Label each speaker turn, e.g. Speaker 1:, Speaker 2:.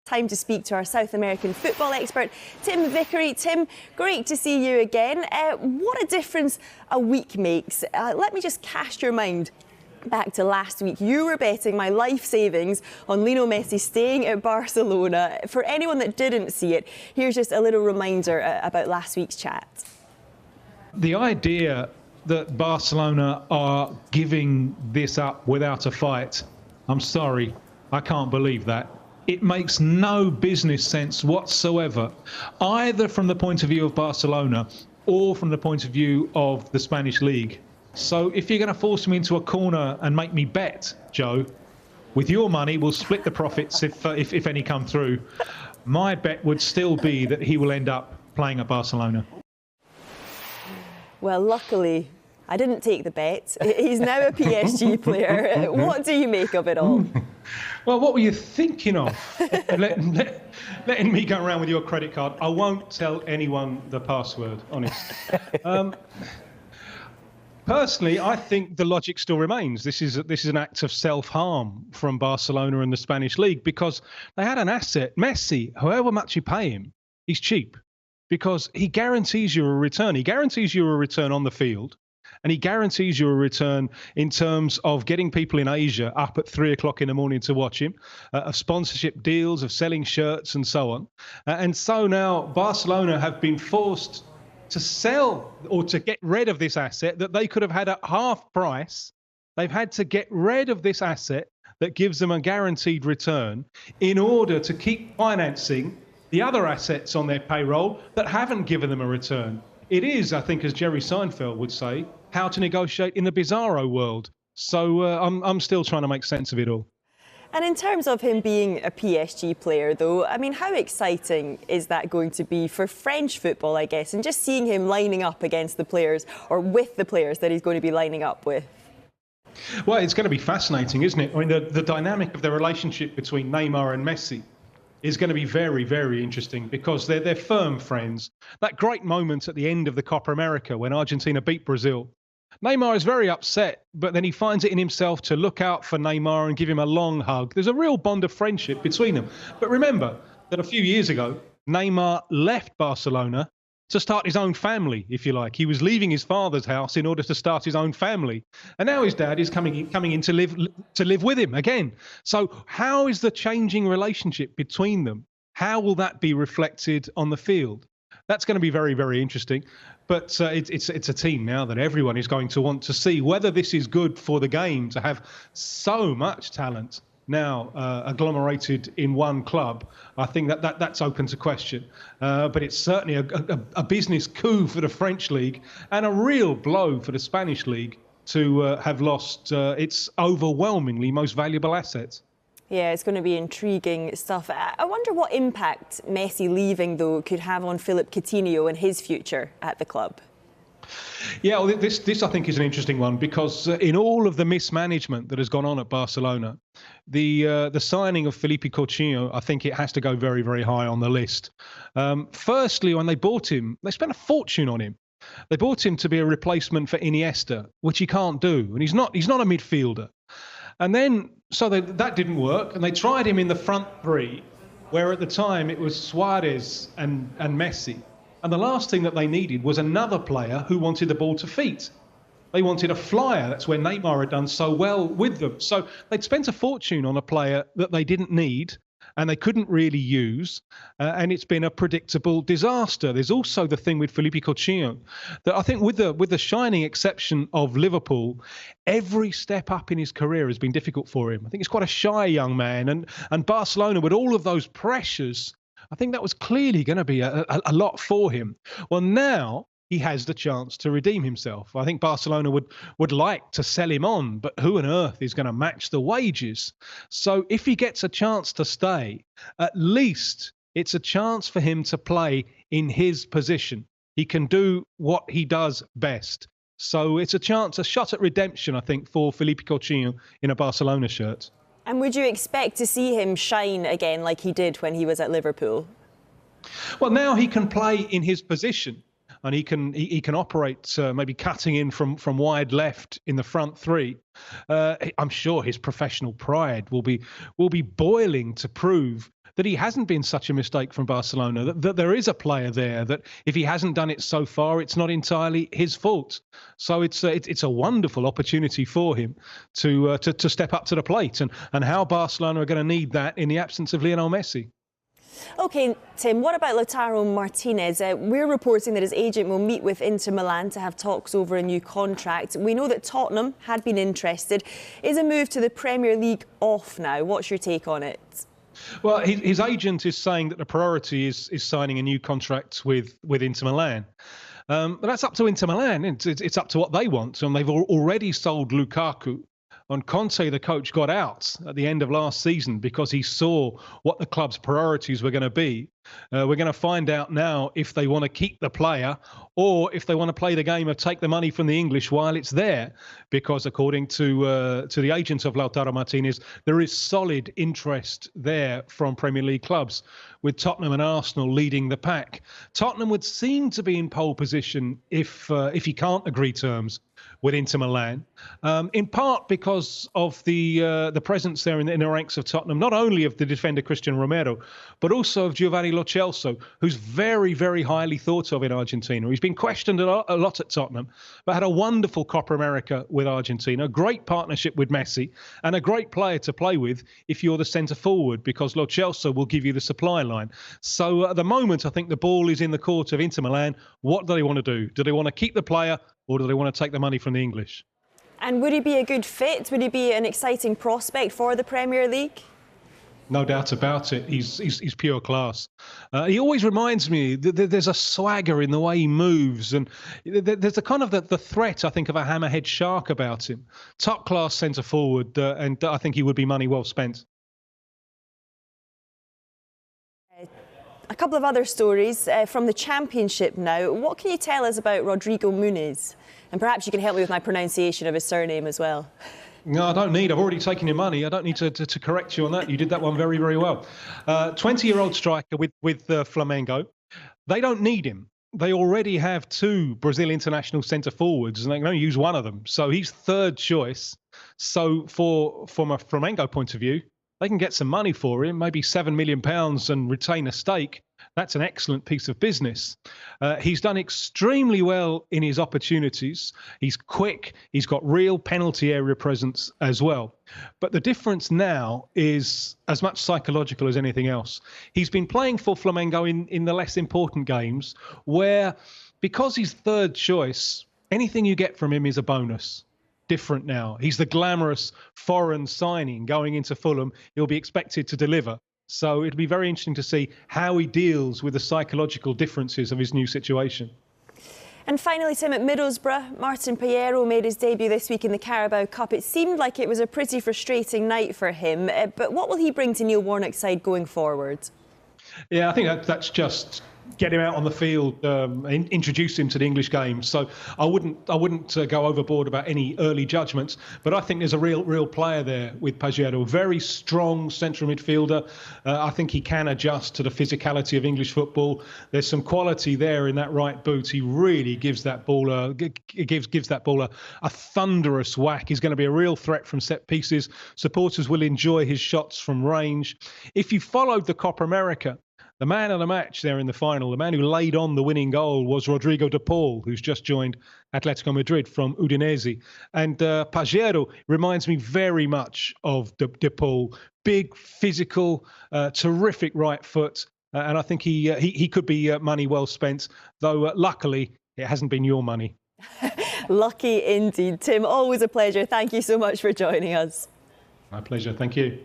Speaker 1: Time to speak to our South American football expert, Tim Vickery. Tim, great to see you again. What a difference a week makes. Let me just cast your mind back to last week. You were betting my life savings on Lionel Messi staying at Barcelona. For anyone that didn't see it, here's just a little reminder about last week's chat.
Speaker 2: The idea that Barcelona are giving this up without a fight, I'm sorry, I can't believe that. It makes no business sense whatsoever, either from the point of view of Barcelona or from the point of view of the Spanish league. So if you're going to force me into a corner and make me bet, Joe, with your money, we'll split the profits if any come through. My bet would still be that he will end up playing at Barcelona.
Speaker 1: Well, luckily, I didn't take the bet. He's now a PSG player. What do you make of it all?
Speaker 2: Well, what were you thinking of? Letting me go around with your credit card. I won't tell anyone the password, honest. Personally, I think the logic still remains. This is an act of self-harm from Barcelona and the Spanish league, because they had an asset, Messi. However much you pay him, he's cheap, because he guarantees you a return. He guarantees you a return on the field. And he guarantees you a return in terms of getting people in Asia up at 3 o'clock in the morning to watch him, of sponsorship deals, of selling shirts and so on. And so now Barcelona have been forced to sell or to get rid of this asset that they could have had at half price. They've had to get rid of this asset that gives them a guaranteed return in order to keep financing the other assets on their payroll that haven't given them a return. It is, I think, as Jerry Seinfeld would say, how to negotiate in the bizarro world. So I'm still trying to make sense of it all.
Speaker 1: And in terms of him being a PSG player, though, I mean, how exciting is that going to be for French football, I guess, and just seeing him lining up against the players or with the players that he's going to be lining up with?
Speaker 2: Well, it's going to be fascinating, isn't it? I mean, the dynamic of the relationship between Neymar and Messi is going to be very, very interesting, because they're firm friends. That great moment at the end of the Copa America when Argentina beat Brazil, Neymar is very upset, but then he finds it in himself to look out for Neymar and give him a long hug. There's a real bond of friendship between them. But remember that a few years ago, Neymar left Barcelona to start his own family, if you like. He was leaving his father's house in order to start his own family. And now his dad is coming in to live with him again. So how is the changing relationship between them? How will that be reflected on the field? That's going to be very, very interesting. But it's a team now that everyone is going to want to see. Whether this is good for the game to have so much talent now agglomerated in one club, I think that's open to question. But it's certainly a business coup for the French league and a real blow for the Spanish league to have lost its overwhelmingly most valuable assets.
Speaker 1: Yeah, it's going to be intriguing stuff. I wonder what impact Messi leaving, though, could have on Philippe Coutinho and his future at the club.
Speaker 2: Yeah, well, this I think is an interesting one, because in all of the mismanagement that has gone on at Barcelona, the signing of Philippe Coutinho, I think it has to go very, very high on the list. Firstly, when they bought him, they spent a fortune on him. They bought him to be a replacement for Iniesta, which he can't do, and he's not a midfielder. And then, so that didn't work, and they tried him in the front three, where at the time it was Suarez and Messi. And the last thing that they needed was another player who wanted the ball to feet. They wanted a flyer. That's where Neymar had done so well with them. So they'd spent a fortune on a player that they didn't need and they couldn't really use, and it's been a predictable disaster. There's also the thing with Philippe Coutinho that I think, with the shining exception of Liverpool, every step up in his career has been difficult for him. I think he's quite a shy young man, and Barcelona, with all of those pressures, I think that was clearly going to be a lot for him. Well, now he has the chance to redeem himself. I think Barcelona would like to sell him on, but who on earth is going to match the wages? So if he gets a chance to stay, at least it's a chance for him to play in his position. He can do what he does best. So it's a shot at redemption, I think, for Philippe Coutinho in a Barcelona shirt.
Speaker 1: And would you expect to see him shine again like he did when he was at Liverpool?
Speaker 2: Well, now he can play in his position. And he can operate maybe cutting in from wide left in the front three. I'm sure his professional pride will be boiling to prove that he hasn't been such a mistake from Barcelona, that there is a player there, that if he hasn't done it so far, it's not entirely his fault. So it's a wonderful opportunity for him to step up to the plate, and how Barcelona are going to need that in the absence of Lionel Messi.
Speaker 1: OK, Tim, what about Lautaro Martínez? We're reporting that his agent will meet with Inter Milan to have talks over a new contract. We know that Tottenham had been interested. Is a move to the Premier League off now? What's your take on it?
Speaker 2: Well, his agent is saying that the priority is signing a new contract with Inter Milan. But that's up to Inter Milan. It's up to what they want. And they've already sold Lukaku. And Conte, the coach, got out at the end of last season because he saw what the club's priorities were going to be. We're going to find out now if they want to keep the player or if they want to play the game of take the money from the English while it's there. Because according to the agent of Lautaro Martínez, there is solid interest there from Premier League clubs, with Tottenham and Arsenal leading the pack. Tottenham would seem to be in pole position if he can't agree terms with Inter Milan, in part because of the presence there in the ranks of Tottenham, not only of the defender Christian Romero, but also of Giovanni Lo Celso, who's very, very highly thought of in Argentina. He's been questioned a lot at Tottenham, but had a wonderful Copa America with Argentina, a great partnership with Messi, and a great player to play with if you're the centre forward, because Lo Celso will give you the supply line. So at the moment, I think the ball is in the court of Inter Milan. What do they want to do? Do they want to keep the player, or do they want to take the money from the English?
Speaker 1: And would he be a good fit? Would he be an exciting prospect for the Premier League?
Speaker 2: No doubt about it. He's pure class. He always reminds me that there's a swagger in the way he moves, and there's a kind of the threat, I think, of a hammerhead shark about him. Top class centre forward, and I think he would be money well spent.
Speaker 1: A couple of other stories from the Championship now. What can you tell us about Rodrigo Muniz? And perhaps you can help me with my pronunciation of his surname as well.
Speaker 2: No, I don't need. I've already taken your money. I don't need to correct you on that. You did that one very, very well. 20-year-old striker with Flamengo. They don't need him. They already have two Brazil international centre forwards, and they can only use one of them. So he's third choice. So from a Flamengo point of view, they can get some money for him, maybe £7 million, and retain a stake. That's an excellent piece of business. He's done extremely well in his opportunities. He's quick. He's got real penalty area presence as well. But the difference now is as much psychological as anything else. He's been playing for Flamengo in the less important games where, because he's third choice, anything you get from him is a bonus. Different now. He's the glamorous foreign signing going into Fulham. He'll be expected to deliver. So it'll be very interesting to see how he deals with the psychological differences of his new situation.
Speaker 1: And finally, Tim, at Middlesbrough, Martin Payero made his debut this week in the Carabao Cup. It seemed like it was a pretty frustrating night for him. But what will he bring to Neil Warnock's side going forward? Yeah,
Speaker 2: I think that's just get him out on the field, introduce him to the English game. So I wouldn't go overboard about any early judgments, but I think there's a real player there with Pajero. Very strong central midfielder. I think he can adjust to the physicality of English football. There's some quality there in that right boot. He really gives that ball a thunderous whack. He's going to be a real threat from set pieces. Supporters will enjoy his shots from range. If you followed the Copa America, the man of the match there in the final, the man who laid on the winning goal, was Rodrigo de Paul, who's just joined Atletico Madrid from Udinese. And Pajero reminds me very much of de Paul. Big, physical, terrific right foot. And I think he could be money well spent, though luckily it hasn't been your money.
Speaker 1: Lucky indeed. Tim, always a pleasure. Thank you so much for joining us.
Speaker 2: My pleasure. Thank you.